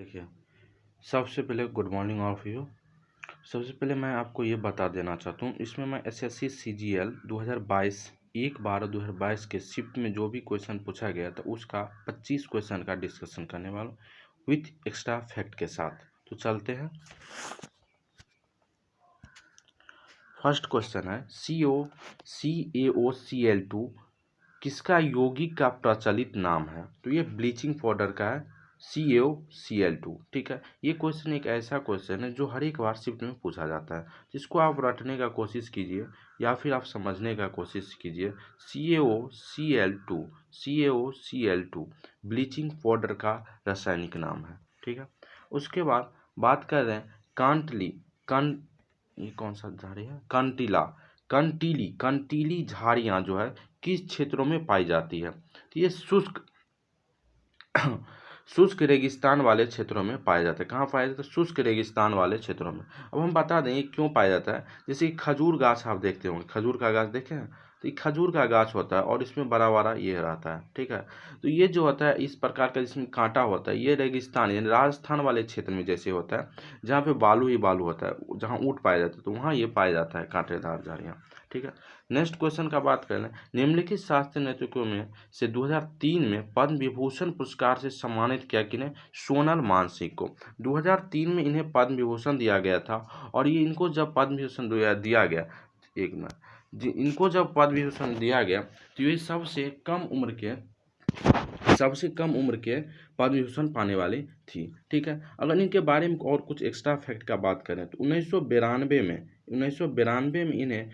देखिए, सबसे पहले good morning all of you. सबसे पहले मैं आपको ये बता देना चाहता हूँ, इसमें मैं एसएससी सीजीएल 2022 1/12/2022 के शिफ्ट में जो भी क्वेश्चन पूछा गया था उसका 25 क्वेश्चन का डिस्कशन करने वाला हूँ विथ एक्स्ट्रा फैक्ट के साथ। तो चलते हैं। फर्स्ट क्वेश्चन है CaOCl2 किसका यौगिक का प्रचलित नाम है? तो ये ब्लीचिंग पाउडर का है CaOCl2। ठीक है, ये क्वेश्चन एक ऐसा क्वेश्चन है जो हर एक बार शिफ्ट में पूछा जाता है, जिसको आप रटने का कोशिश कीजिए या फिर आप समझने का कोशिश कीजिए। CaOCl2 ब्लीचिंग पाउडर का रासायनिक नाम है। ठीक है, उसके बाद बात कर रहे हैं ये कौन सा झाड़ी है? कंटीली झाड़ियाँ जो है किस क्षेत्रों में पाई जाती है? तो ये शुष्क रेगिस्तान वाले क्षेत्रों में पाया जाता है। कहाँ पाया जाता है? शुष्क रेगिस्तान वाले क्षेत्रों में। अब हम बता दें ये क्यों पाया जाता है। जैसे खजूर गाछ आप देखते होंगे, खजूर का गाछ देखे हैं? तो ये खजूर का गाछ होता है और इसमें बड़ा बड़ा ये रहता है। ठीक है, तो ये जो होता है इस प्रकार का जिसमें कांटा होता है, ये रेगिस्तान यानी राजस्थान वाले क्षेत्र में जैसे होता है, जहाँ पे बालू ही बालू होता है, जहाँ ऊँट पाया जाता है, तो वहाँ ये पाया जाता है कांटेदार झाड़ियाँ। ठीक है, नेक्स्ट क्वेश्चन का बात कर लें। निम्नलिखित शास्त्रीय नर्तकियों में से 2003 में पद्म विभूषण पुरस्कार से सम्मानित किया किन्हें? सोनल मानसिंह को 2003 में इन्हें पद्म विभूषण दिया गया था। और ये इनको जब पद्म विभूषण दिया गया, एक मिनट, इनको जब पद्म विभूषण दिया गया तो ये सबसे कम उम्र के पद्म विभूषण पाने वाली थी। ठीक है, अगर इनके बारे में और कुछ एक्स्ट्रा फैक्ट का बात करें तो 1992 में इन्हें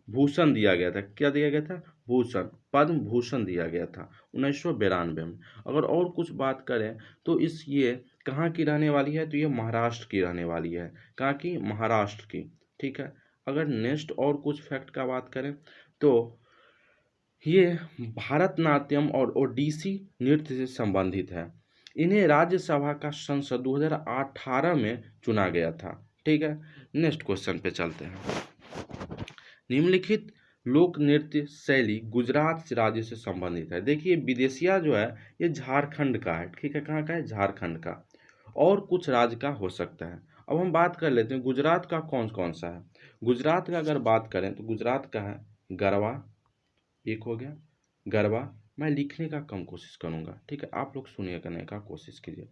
भूषण दिया गया था। क्या दिया गया था? भूषण, पद्म भूषण दिया गया था 1992 में। अगर और कुछ बात करें तो ये कहाँ की रहने वाली है? तो ये महाराष्ट्र की रहने वाली है। कहाँ की? महाराष्ट्र की। ठीक है, अगर नेक्स्ट और कुछ फैक्ट का बात करें तो ये भारतनाट्यम और ओडिसी नृत्य से संबंधित है। इन्हें राज्यसभा का संसद 2018 में चुना गया था। ठीक है, नेक्स्ट क्वेश्चन पे चलते हैं। निम्नलिखित लोक नृत्य शैली गुजरात राज्य से संबंधित है। देखिए, विदेशिया जो है ये झारखंड का है। ठीक है, कहाँ का है? झारखंड का। और कुछ राज्य का हो सकता है। अब हम बात कर लेते हैं गुजरात का कौन कौन सा है। गुजरात का अगर बात करें तो गुजरात का है गरबा, एक हो गया गरबा। मैं लिखने का कम कोशिश करूंगा। ठीक है, आप लोग सुनिए, करने का कोशिश कीजिए।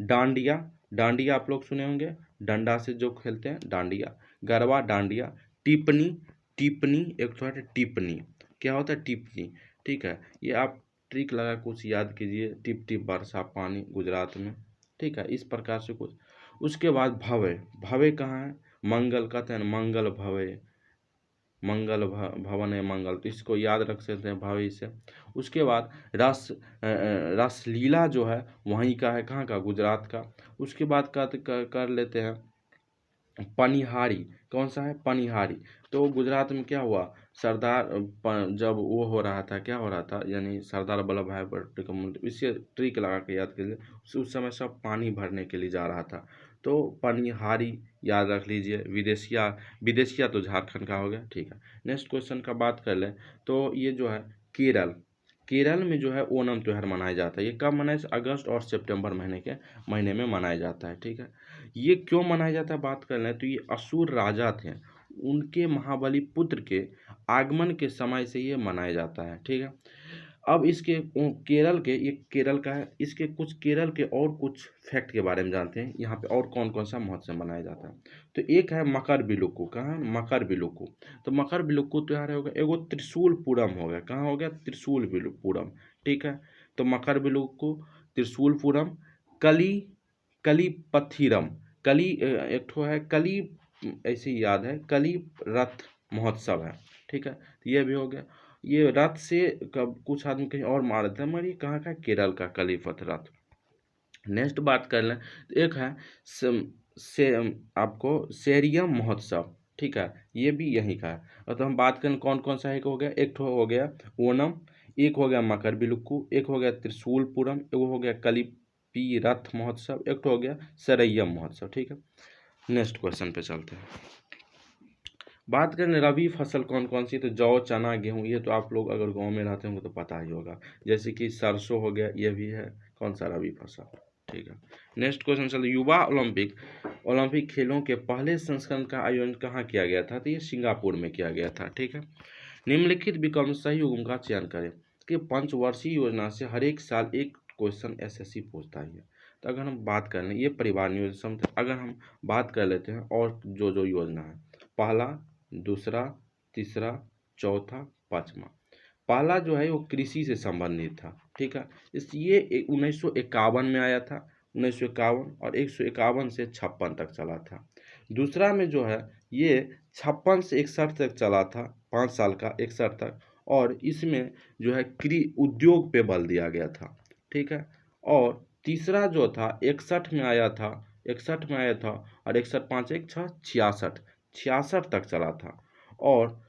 डांडिया आप लोग सुने होंगे, डंडा से जो खेलते हैं, डांडिया, गरबा, डांडिया। टिप्पणी एक तो है टिप्पणी। क्या होता है? टिप्पणी। ठीक है, ये आप ट्रिक लगा कुछ याद कीजिए। टिप टिप बरसा पानी गुजरात में। ठीक है, इस प्रकार से कुछ। उसके बाद भवे कहाँ है? मंगल कहते हैं, मंगल भवे, मंगल भवन है मंगल, तो इसको याद रख सकते हैं भावी से। उसके बाद रासलीला जो है वहीं का है। कहाँ का? गुजरात का। उसके बाद कर लेते हैं पनिहारी। कौन सा है? पनिहारी। तो गुजरात में क्या हुआ? जब वो हो रहा था, क्या हो रहा था, यानी सरदार वल्लभ भाई पटेल का, इसे ट्रिक लगा के याद कीजिए। उस समय सब पानी भरने के लिए जा रहा था, तो पनिहारी याद रख लीजिए। विदेशिया तो झारखंड का हो गया। ठीक है, नेक्स्ट क्वेश्चन का बात कर लें तो ये जो है केरल में जो है ओणम त्यौहार मनाया जाता है। ये कब मनाया? अगस्त और सितंबर महीने में मनाया जाता है। ठीक है, ये क्यों मनाया जाता है बात कर लें तो ये असुर राजा थे, उनके महाबली पुत्र के आगमन के समय से ये मनाया जाता है। ठीक है, अब इसके केरल के, ये केरल का है, इसके कुछ केरल के और कुछ फैक्ट के बारे में जानते हैं। यहाँ पे और कौन कौन सा महोत्सव मनाया जाता है। तो एक है मकर बिलुक्कू। कहाँ? मकर बिलुक्कू। तो मकर बिलुक्कू त्योहार हो गया। एगो त्रिशूल पूरम हो गया। कहाँ हो गया? त्रिशूल पूरम। ठीक है, तो मकर बिलुक्कू, त्रिशूल पूरम, कली कलीपथिरम, एक ठो है कली, ऐसे ही याद है, कली रथ महोत्सव है। ठीक है, तो ये भी हो गया। ये रथ से कब कुछ आदमी कहीं और मार देते हैं, मगर ये कहाँ का? केरल का कलीपथ रथ। नेक्स्ट बात कर लें तो एक है आपको सेरियम महोत्सव। ठीक है, ये भी यहीं का है। और तो हम बात करें कौन कौन सा एक हो गया, एक ठो हो गया ओणम, एक हो गया मकर बिलुक्कू, एक हो गया त्रिशूलपुरम, एक हो गया कलिपी रथ महोत्सव, एक ठो हो गया सरैयम महोत्सव। ठीक है, नेक्स्ट क्वेश्चन पे चलते हैं। बात करें रबी फसल कौन कौन सी, तो जौ, चना, गेहूँ, ये तो आप लोग अगर गांव में रहते होंगे तो पता ही होगा। जैसे कि सरसों हो गया, ये भी है कौन सा? रबी फसल। ठीक है। नेक्स्ट क्वेश्चन चलो, युवा ओलंपिक ओलंपिक खेलों के पहले संस्करण का आयोजन कहाँ किया गया था? तो ये सिंगापुर में किया गया था। ठीक है। निम्नलिखित विकल्प सही युग्म का चयन करें कि पंचवर्षीय योजना से हर एक साल एक क्वेश्चन एसएससी पूछता ही है। तो अगर हम बात कर लें, ये परिवार नियोजन समिति, अगर हम बात कर लेते हैं और जो जो योजना है, पहला, दूसरा, तीसरा, चौथा, पांचवा। पहला जो है वो कृषि से संबंधित था। ठीक है। इस ये 1951 में आया था, 1951, और 151 से 56 तक चला था। दूसरा में जो है ये 56 से 61 तक चला था, 5 साल का, 61 तक, और इसमें जो है उद्योग पे बल दिया गया था। ठीक है। और तीसरा जो था 61 में आया था, 61 में आया था, और 61 5 1 6 66, 66 तक चला था, और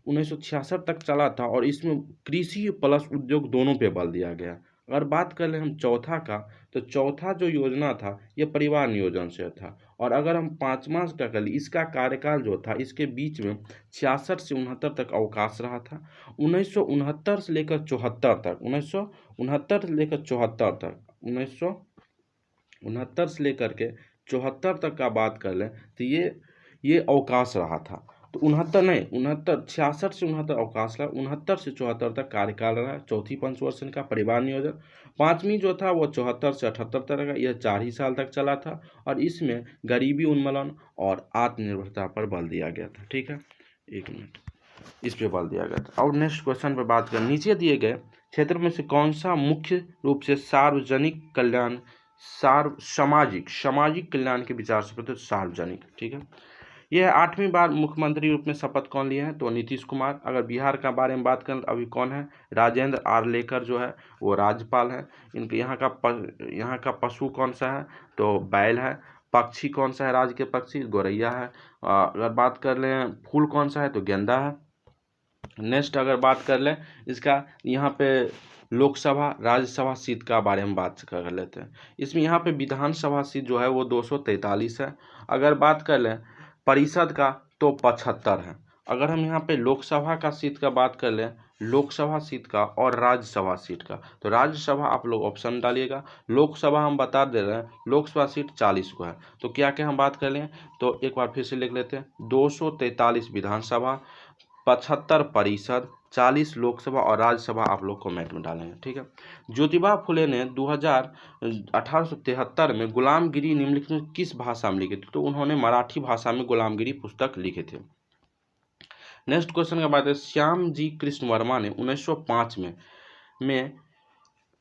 1966 तक चला था, और इसमें कृषि प्लस उद्योग दोनों पे बल दिया गया। अगर बात कर ले हम चौथा का, तो चौथा जो योजना था ये परिवार नियोजन से था। और अगर हम पाँचवा का कर ली, इसका कार्यकाल जो था, इसके बीच में 66 से 69 तक अवकाश रहा था। 1969 से लेकर 74 तक, 1969 से लेकर 74 तक, 1969 से लेकर के 74 तक का बात कर लें तो ये अवकाश रहा था। तो 69 नहीं, 69, 66 से 69 अवकाश रहा, 69 से 74 तक कार्यकाल रहा चौथी पंचवर्षीय का परिवार नियोजन। पाँचवीं जो था वो 74 से 78 तक का, यह 4 ही साल तक चला था, और इसमें गरीबी उन्मूलन और आत्मनिर्भरता पर बल दिया गया था। ठीक है, एक मिनट, इस पे बल दिया गया था। और नेक्स्ट क्वेश्चन पे बात करें, नीचे दिए गए क्षेत्र में से कौन सा मुख्य रूप से सार्वजनिक कल्याण, सामाजिक कल्याण के विचार से प्रतिबद्ध? सार्वजनिक। ठीक है। यह 8वीं बार मुख्यमंत्री रूप में शपथ कौन लिए हैं? तो नीतीश कुमार। अगर बिहार का बारे में बात करें तो अभी कौन है? राजेंद्र आर्लेकर जो है वो राज्यपाल है। इनके यहाँ का पशु कौन सा है? तो बैल है। पक्षी कौन सा है? राज्य के पक्षी गौरैया है। अगर बात कर लें फूल कौन सा है? तो गेंदा है। नेक्स्ट अगर बात कर लें इसका, यहाँ पे लोकसभा राज्यसभा सीट का बारे में बात कर लेते हैं। इसमें यहाँ पे विधानसभा सीट जो है वो 243 है। अगर बात कर लें परिषद का तो 75 है। अगर हम यहाँ पे लोकसभा का सीट का बात कर लें, लोकसभा सीट का और राज्यसभा सीट का, तो राज्यसभा आप लोग ऑप्शन डालिएगा। लोकसभा हम बता दे रहे हैं, लोकसभा सीट 40 को है। तो क्या क्या हम बात कर लें, तो एक बार फिर से लिख लेते हैं, 243 विधानसभा, 75 परिषद, 40 लोकसभा और राज्यसभा आप लोग कमेंट में डालेंगे। ठीक है। ज्योतिबा फुले ने 1873 में गुलामगिरी निम्नलिखित में किस भाषा में लिखे थे? तो उन्होंने मराठी भाषा में गुलामगिरी पुस्तक लिखे थे। नेक्स्ट क्वेश्चन का बात है, श्याम जी कृष्ण वर्मा ने 1905 में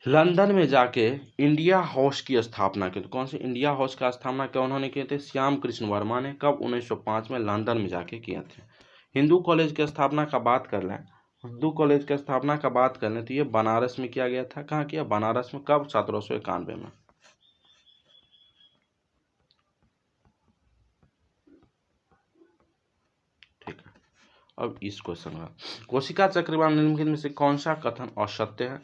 लंदन में जाके इंडिया हाउस की स्थापना की। तो कौन से इंडिया हाउस का स्थापना क्या उन्होंने किए थे? श्याम कृष्ण वर्मा ने। कब? 1905 में लंदन में जाके किए थे। हिंदू कॉलेज की स्थापना का बात कर लें, हिंदू कॉलेज की स्थापना का बात कर लें तो ये बनारस में किया गया था। कहाँ किया? बनारस में। कब? 1791 में। ठीक है। अब इस क्वेश्चन का, कोशिका चक्रवात निम्नलिखित में से कौन सा कथन असत्य है?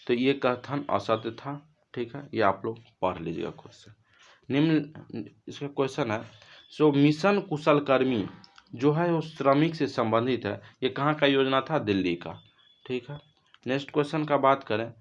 तो ये कथन असत्य था। ठीक है, ये आप लोग पढ़ लीजिएगा क्वेश्चन। निम्न इसका क्वेश्चन है, सो मिशन कुशल कर्मी जो है वो श्रमिक से संबंधित है, ये कहाँ का योजना था? दिल्ली का। ठीक है। नेक्स्ट क्वेश्चन का बात करें,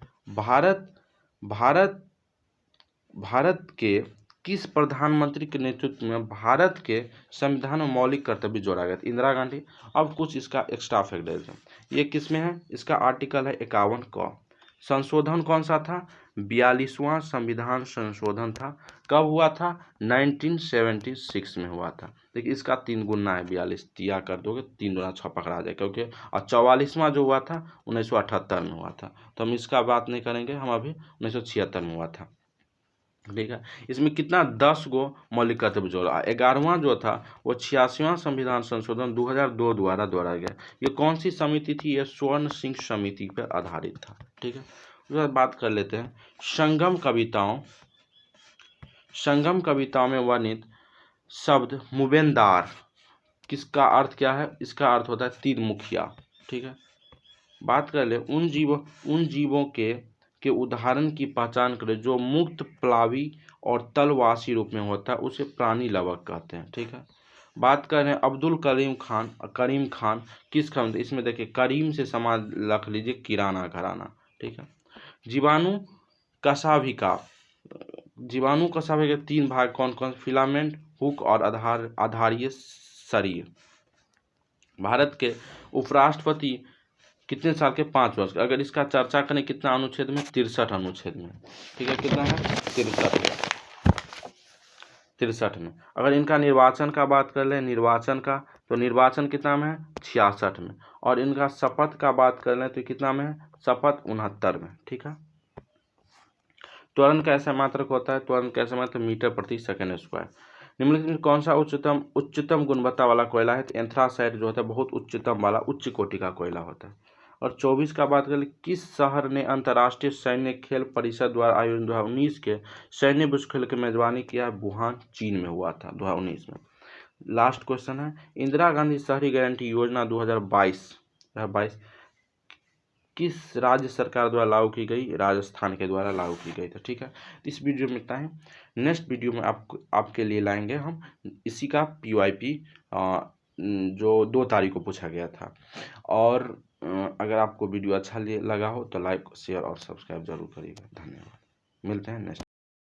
भारत के किस प्रधानमंत्री के नेतृत्व में भारत के संविधान में मौलिक कर्तव्य जोड़ा गया था? इंदिरा गांधी। अब कुछ इसका एक्स्ट्रा फैक्ट देते हैं, ये किस में है? इसका आर्टिकल है 51 क। संशोधन कौन सा था? 42वां संविधान संशोधन था। कब हुआ था? 1976 में हुआ था। देखिए इसका 3 गुना है, 42 दिया कर दोगे 3 गुना 6 पकड़ा जाए, क्योंकि और 44वां जो हुआ था 1978 में हुआ था। तो हम इसका बात नहीं करेंगे, हम अभी 1976 में हुआ था। ठीक है। इसमें कितना? 10 गो मौलिक कर्तव्य जोड़ा। 11वां जो था वो 86वां संविधान संशोधन 2002 द्वारा गया। ये कौन सी समिति थी? ये स्वर्ण सिंह समिति पर आधारित था। ठीक है। उसके बाद बात कर लेते हैं संगम कविताओं में वर्णित शब्द मुबेनदार किसका अर्थ क्या है? इसका अर्थ होता है तीर मुखिया। ठीक है। बात कर ले उन जीवों के उदाहरण की पहचान करें जो मुक्त प्लावी और तलवासी रूप में होता है, उसे प्राणी लवक कहते हैं। ठीक है। बात कर रहे हैं अब्दुल करीम खान किस खंड? इसमें देखिए करीम से समाज रख लीजिए, किराना घराना। ठीक है। जीवाणु कशाभिका जीवाणु कोशिका के 3 भाग कौन कौन? फिलामेंट, हुक और आधारीय शरीर। भारत के उपराष्ट्रपति कितने साल के? 5 वर्ष। अगर इसका चर्चा करें कितना अनुच्छेद में? 63 अनुच्छेद में। ठीक है, कितना है? 63 में। अगर इनका निर्वाचन का बात कर लें, निर्वाचन का, तो निर्वाचन कितना में है? 66 में। और इनका शपथ का बात कर लें तो कितना में है? शपथ 69 में। ठीक है। त्वरण कैसे मात्रक होता है? त्वरण कैसे मात्रक? मीटर प्रति सेकंड स्क्वायर। निम्नलिखित में कौन सा उच्चतम गुणवत्ता वाला कोयला है? तो एंथ्रासाइट जो होता है बहुत उच्चतम वाला उच्च कोटि का कोयला होता है। और 24 का बात करें, किस शहर ने अंतर्राष्ट्रीय सैन्य खेल परिषद द्वारा आयोजित 2019 के सैन्य विश्व खेल की मेजबानी किया? वुहान, चीन में हुआ था 2019 में। लास्ट क्वेश्चन है, इंदिरा गांधी शहरी गारंटी योजना 2022 किस राज्य सरकार द्वारा लागू की गई? राजस्थान के द्वारा लागू की गई। तो ठीक है, इस वीडियो में इतना ही। नेक्स्ट वीडियो में आपके लिए लाएंगे हम इसी का PYP जो 2 तारीख को पूछा गया था। और अगर आपको वीडियो अच्छा लगा हो तो लाइक, शेयर और सब्सक्राइब जरूर करिएगा। धन्यवाद। मिलते हैं नेक्स्ट।